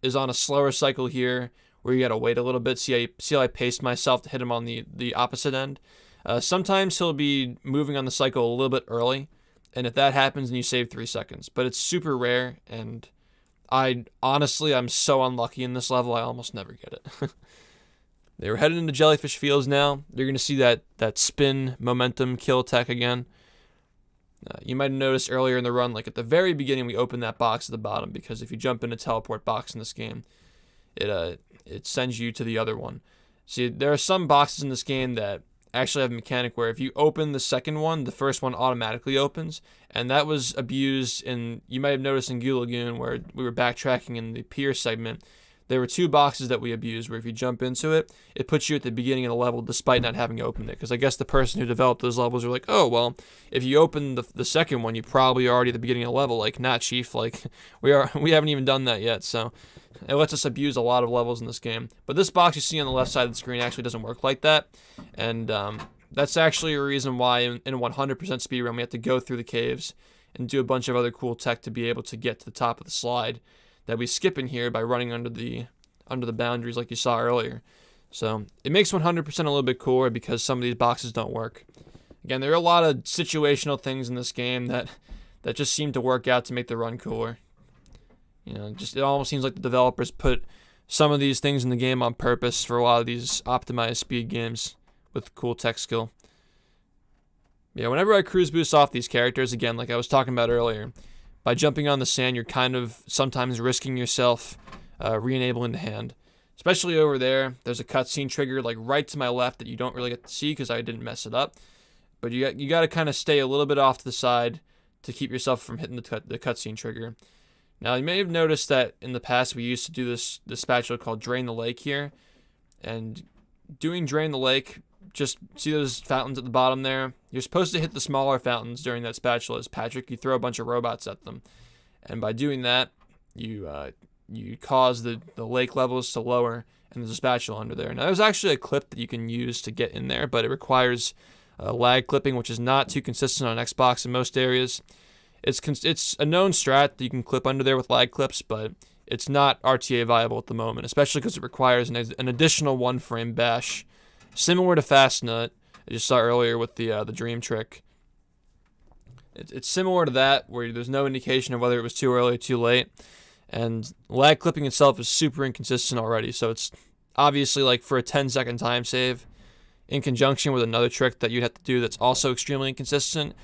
is on a slower cycle here, where you gotta wait a little bit. See how I paced myself to hit him on the opposite end. Sometimes he'll be moving on the cycle a little bit early, and if that happens, then you save 3 seconds. But it's super rare, and honestly, I'm so unlucky in this level, I almost never get it. They were headed into Jellyfish Fields now. You're gonna see that spin momentum kill tech again. You might have noticed earlier in the run, like at the very beginning, we opened that box at the bottom, because if you jump in a teleport box in this game, it sends you to the other one. See, there are some boxes in this game that actually have a mechanic where if you open the second one, the first one automatically opens, and that was abused in, you might have noticed in Goo Lagoon, where we were backtracking in the pier segment. There were 2 boxes that we abused where if you jump into it, it puts you at the beginning of the level despite not having opened it. Because I guess the person who developed those levels were like, oh, well, if you open the second one, you probably already at the beginning of the level. Like, nah, chief, like, we haven't even done that yet. So it lets us abuse a lot of levels in this game. But this box you see on the left side of the screen actually doesn't work like that. And that's actually a reason why in a 100% speedrun we have to go through the caves and do a bunch of other cool tech to be able to get to the top of the slide that we skip in here by running under the boundaries like you saw earlier. So it makes 100% a little bit cooler because some of these boxes don't work. Again, there are a lot of situational things in this game that just seem to work out to make the run cooler. You know, just it almost seems like the developers put some of these things in the game on purpose for a lot of these optimized speed games with cool tech skill. Yeah, whenever I cruise boost off these characters, again, like I was talking about earlier, by jumping on the sand, you're kind of sometimes risking yourself re-enabling the hand. Especially over there, there's a cutscene trigger like right to my left that you don't really get to see because I didn't mess it up. But you got to kind of stay a little bit off to the side to keep yourself from hitting the cutscene trigger. Now, you may have noticed that in the past we used to do this spatula called Drain the Lake here. And doing Drain the Lake, just see those fountains at the bottom there? You're supposed to hit the smaller fountains during that spatula as Patrick. You throw a bunch of robots at them. And by doing that, you cause the lake levels to lower, and there's a spatula under there. Now, there's actually a clip that you can use to get in there, but it requires lag clipping, which is not too consistent on Xbox in most areas. It's a known strat that you can clip under there with lag clips, but it's not RTA viable at the moment, especially because it requires an additional 1-frame bash, similar to Fast Nut, I just saw earlier with the Dream Trick. It's similar to that, where there's no indication of whether it was too early or too late, and lag clipping itself is super inconsistent already, so it's obviously like for a 10-second time save, in conjunction with another trick that you'd have to do that's also extremely inconsistent,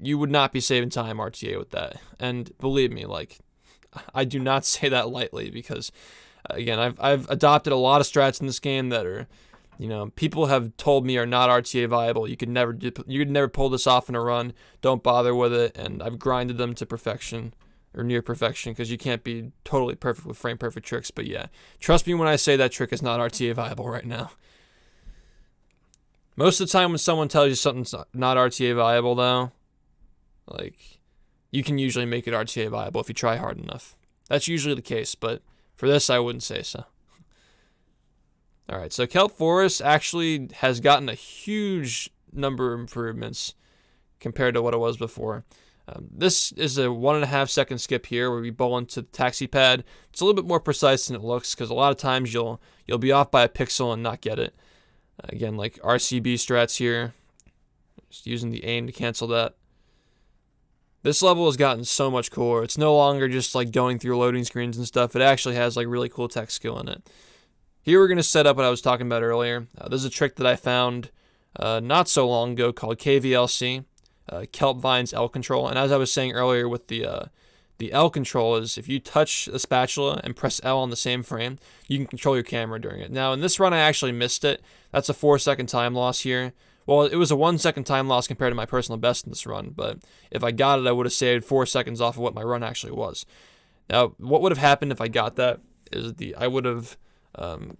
you would not be saving time RTA with that. And believe me, like, I do not say that lightly, because again, I've adopted a lot of strats in this game that are, you know, people have told me are not RTA viable. You could never pull this off in a run. Don't bother with it. And I've grinded them to perfection, or near perfection, because you can't be totally perfect with frame perfect tricks. But yeah, trust me when I say that trick is not RTA viable right now. Most of the time when someone tells you something's not RTA viable, though, like, you can usually make it RTA viable if you try hard enough. That's usually the case, but for this, I wouldn't say so. Alright, so Kelp Forest actually has gotten a huge number of improvements compared to what it was before. This is a 1.5 second skip here where we bowl into the taxi pad. It's a little bit more precise than it looks, because a lot of times you'll be off by a pixel and not get it. Again, like RCB strats here. Just using the aim to cancel that. This level has gotten so much cooler. It's no longer just like going through loading screens and stuff. It actually has like really cool tech skill in it. Here we're going to set up what I was talking about earlier. This is a trick that I found not so long ago called KVLC, Kelp Vines L control. And as I was saying earlier with the L control is if you touch the spatula and press L on the same frame, you can control your camera during it. Now in this run I actually missed it. That's a 4-second time loss here. Well, it was a 1-second time loss compared to my personal best in this run, but if I got it, I would have saved 4 seconds off of what my run actually was. Now, what would have happened if I got that is I would have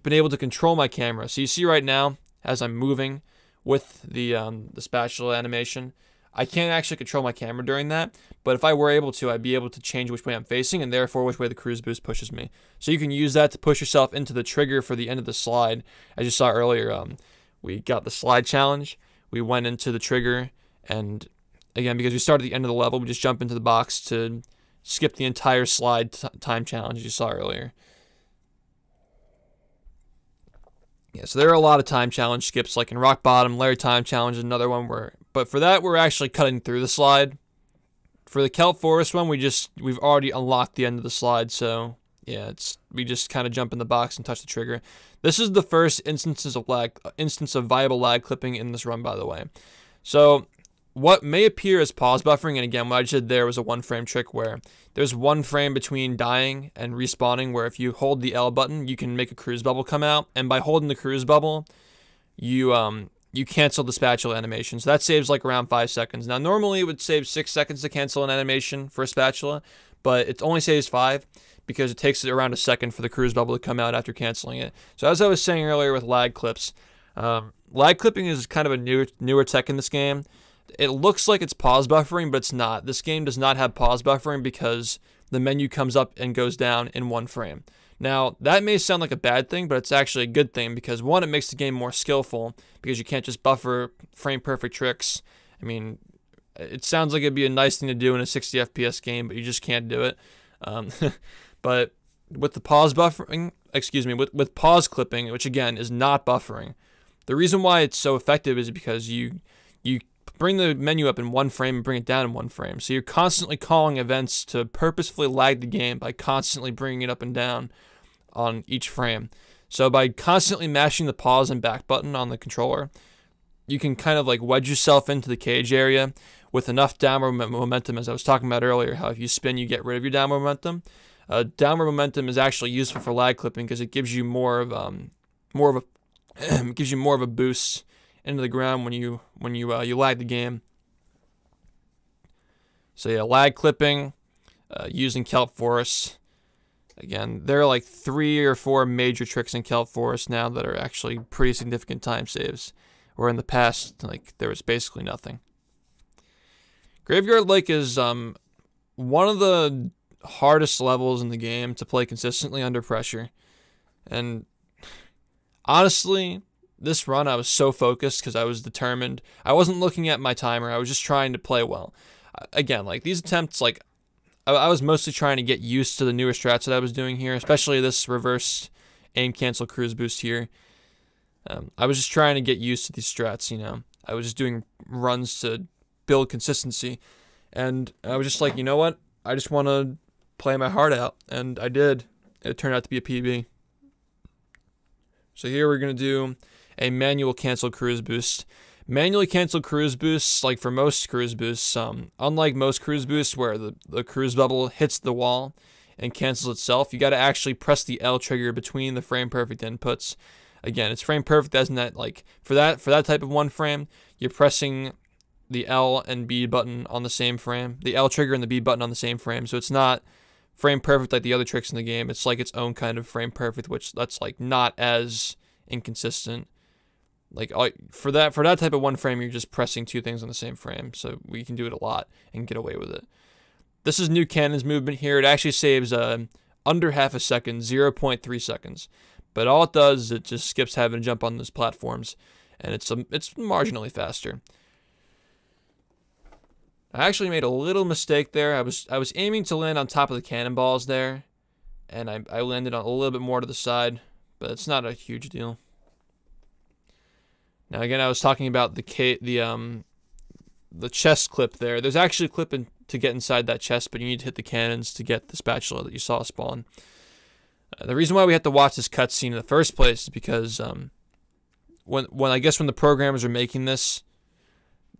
been able to control my camera. So you see right now, as I'm moving with the spatula animation, I can't actually control my camera during that, but if I were able to, I'd be able to change which way I'm facing and therefore which way the cruise boost pushes me. So you can use that to push yourself into the trigger for the end of the slide. As you saw earlier, we got the slide challenge, we went into the trigger, and again, because we started at the end of the level, we just jump into the box to skip the entire slide time challenge you saw earlier. Yeah, so there are a lot of time challenge skips, like in Rock Bottom, Larry Time Challenge is another one but for that, we're actually cutting through the slide. For the Kelp Forest one, we've already unlocked the end of the slide, so yeah, we just kind of jump in the box and touch the trigger. This is the first instance of viable lag clipping in this run, by the way. So what may appear as pause buffering, and again, what I just did there was a 1-frame trick where there's 1 frame between dying and respawning, where if you hold the L button, you can make a cruise bubble come out, and by holding the cruise bubble, you cancel the spatula animation. So that saves like around 5 seconds. Now, normally it would save 6 seconds to cancel an animation for a spatula, but it only saves 5 because it takes around a second for the cruise bubble to come out after canceling it. So as I was saying earlier with lag clips, lag clipping is kind of a newer tech in this game. It looks like it's pause buffering, but it's not. This game does not have pause buffering because the menu comes up and goes down in 1 frame. Now, that may sound like a bad thing, but it's actually a good thing because, one, it makes the game more skillful because you can't just buffer frame-perfect tricks. I mean, it sounds like it'd be a nice thing to do in a 60 FPS game, but you just can't do it. But with the pause buffering, with pause clipping, which again is not buffering, the reason why it's so effective is because you bring the menu up in 1 frame and bring it down in 1 frame. So you're constantly calling events to purposefully lag the game by constantly bringing it up and down on each frame. So by constantly mashing the pause and back button on the controller, you can kind of like wedge yourself into the cage area with enough downward momentum, as I was talking about earlier, how if you spin, you get rid of your downward momentum. Downward momentum is actually useful for lag clipping because it gives you more of a boost into the ground when you lag the game. So yeah, lag clipping, using Kelp Forest. Again, there are like 3 or 4 major tricks in Kelp Forest now that are actually pretty significant time saves, where in the past, like, there was basically nothing. Graveyard Lake is one of the hardest levels in the game to play consistently under pressure. And honestly, this run I was so focused because I was determined. I wasn't looking at my timer. I was just trying to play well. Again, like these attempts, like I was mostly trying to get used to the newer strats that I was doing here, especially this reverse aim cancel cruise boost here. I was just trying to get used to these strats, you know. I was just doing runs to build consistency. And I was just like, you know what? I just want to play my heart out. And I did. It turned out to be a PB. So here we're going to do a manual cancel cruise boost. Manually cancel cruise boosts, like for most cruise boosts, unlike most cruise boosts where the cruise bubble hits the wall and cancels itself, you got to actually press the L trigger between the frame perfect inputs. Again, it's frame perfect as in that, like, for that type of one frame, you're pressing the L and B button on the same frame, the L trigger and the B button on the same frame. So it's not frame perfect like the other tricks in the game. It's like its own kind of frame perfect, which that's like not as inconsistent. Like for that type of one frame, you're just pressing two things on the same frame. So we can do it a lot and get away with it. This is new cannons movement here. It actually saves under half a second, 0.3 seconds. But all it does is it just skips having to jump on those platforms, and it's marginally faster. I actually made a little mistake there. I was aiming to land on top of the cannonballs there, and I landed on a little bit more to the side, but it's not a huge deal. Now again, I was talking about the chest clip there. There's actually a clip to get inside that chest, but you need to hit the cannons to get the spatula that you saw spawn. The reason why we have to watch this cutscene in the first place is because when the programmers are making this,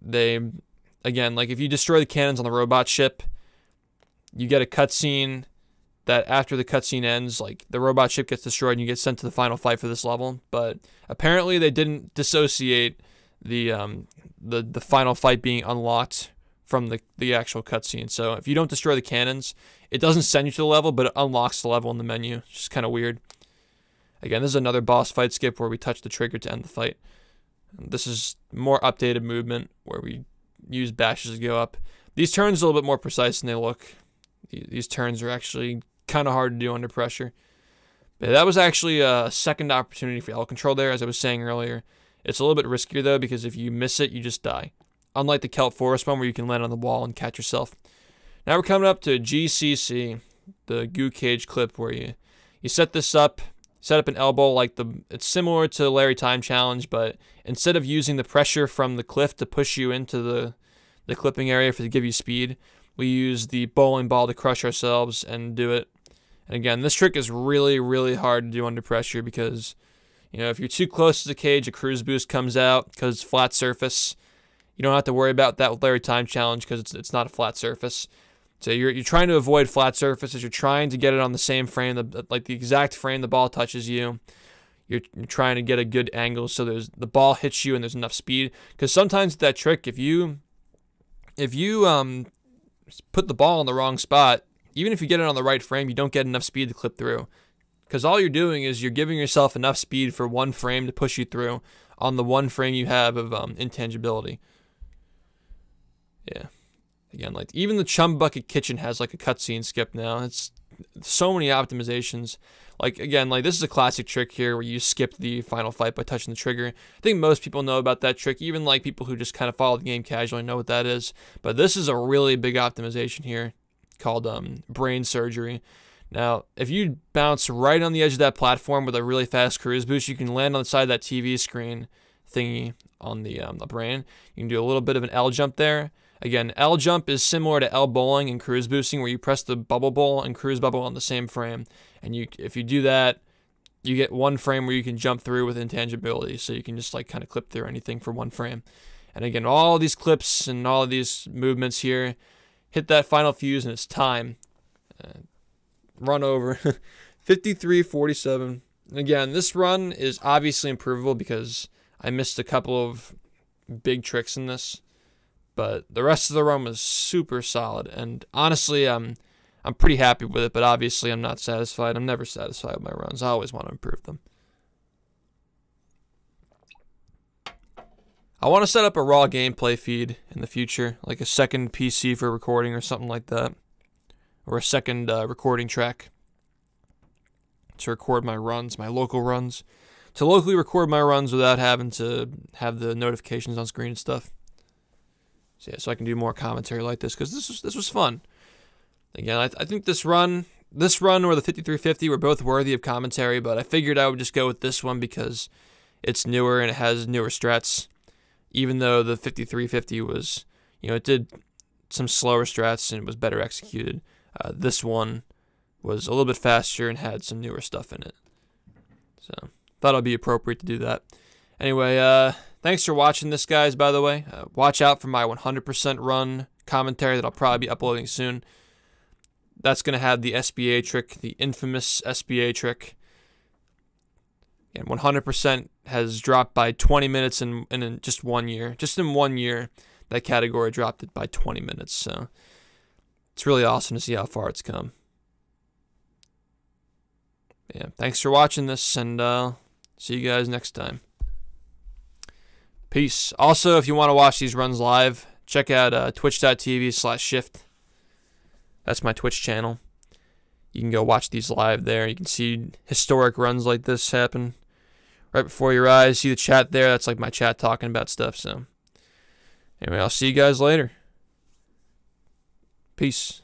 they, again, like if you destroy the cannons on the robot ship, you get a cutscene that after the cutscene ends, like the robot ship gets destroyed and you get sent to the final fight for this level. But apparently they didn't dissociate the final fight being unlocked from the actual cutscene. So if you don't destroy the cannons, it doesn't send you to the level, but it unlocks the level in the menu. It's just kind of weird. Again, this is another boss fight skip where we touch the trigger to end the fight. And this is more updated movement where we use bashes to go up. These turns are a little bit more precise than they look. These turns are actually kind of hard to do under pressure. But that was actually a second opportunity for L control there, as I was saying earlier. It's a little bit riskier though, because if you miss it, you just die. Unlike the Kelp Forest one where you can land on the wall and catch yourself. Now we're coming up to GCC, the goo cage clip, where you set this up, set up an elbow like it's similar to the Larry Time Challenge, but instead of using the pressure from the cliff to push you into the clipping area to give you speed, we use the bowling ball to crush ourselves and do it. And again, this trick is really, really hard to do under pressure because, you know, if you're too close to the cage, a cruise boost comes out because it's flat surface. You don't have to worry about that with Larry Time Challenge because it's not a flat surface. So you're trying to avoid flat surfaces. You're trying to get it on the same frame, like the exact frame the ball touches you. You're trying to get a good angle so the ball hits you and there's enough speed. Because sometimes that trick, if you put the ball in the wrong spot, even if you get it on the right frame, you don't get enough speed to clip through. Because all you're doing is you're giving yourself enough speed for one frame to push you through on the one frame you have of intangibility. Yeah. Again, like even the Chum Bucket Kitchen has like a cutscene skip now. It's so many optimizations. Like again, like this is a classic trick here where you skip the final fight by touching the trigger. I think most people know about that trick. Even like people who just kind of follow the game casually know what that is. But this is a really big optimization here called brain surgery. Now, if you bounce right on the edge of that platform with a really fast cruise boost, you can land on the side of that TV screen thingy on the brain. You can do a little bit of an L jump there. Again, L jump is similar to L bowling and cruise boosting, where you press the bubble bowl and cruise bubble on the same frame. And if you do that, you get one frame where you can jump through with intangibility. So you can just like kind of clip through anything for one frame. And again, all these clips and all of these movements here, hit that final fuse and it's time. Run over. 53:47. Again, this run is obviously improvable because I missed a couple of big tricks in this. But the rest of the run was super solid, and honestly, I'm pretty happy with it, but obviously I'm not satisfied. I'm never satisfied with my runs. I always want to improve them. I want to set up a raw gameplay feed in the future, like a second PC for recording or something like that, or a second recording track to record my runs, my local runs, to locally record my runs without having to have the notifications on screen and stuff. So, yeah, so I can do more commentary like this because this was fun. Again, I think this run or the 5350 were both worthy of commentary, but I figured I would just go with this one because it's newer and it has newer strats. Even though the 5350 was, it did some slower strats and it was better executed. This one was a little bit faster and had some newer stuff in it. So thought it'd be appropriate to do that. Anyway, thanks for watching this, guys, by the way. Watch out for my 100% run commentary that I'll probably be uploading soon. That's going to have the SBA trick, the infamous SBA trick. And 100% has dropped by 20 minutes in just 1 year. Just in 1 year, that category dropped it by 20 minutes. So it's really awesome to see how far it's come. Yeah, thanks for watching this, and see you guys next time. Peace. Also, if you want to watch these runs live, check out twitch.tv/shift. That's my Twitch channel. You can go watch these live there. You can see historic runs like this happen right before your eyes. See the chat there? That's like my chat talking about stuff. So anyway, I'll see you guys later. Peace.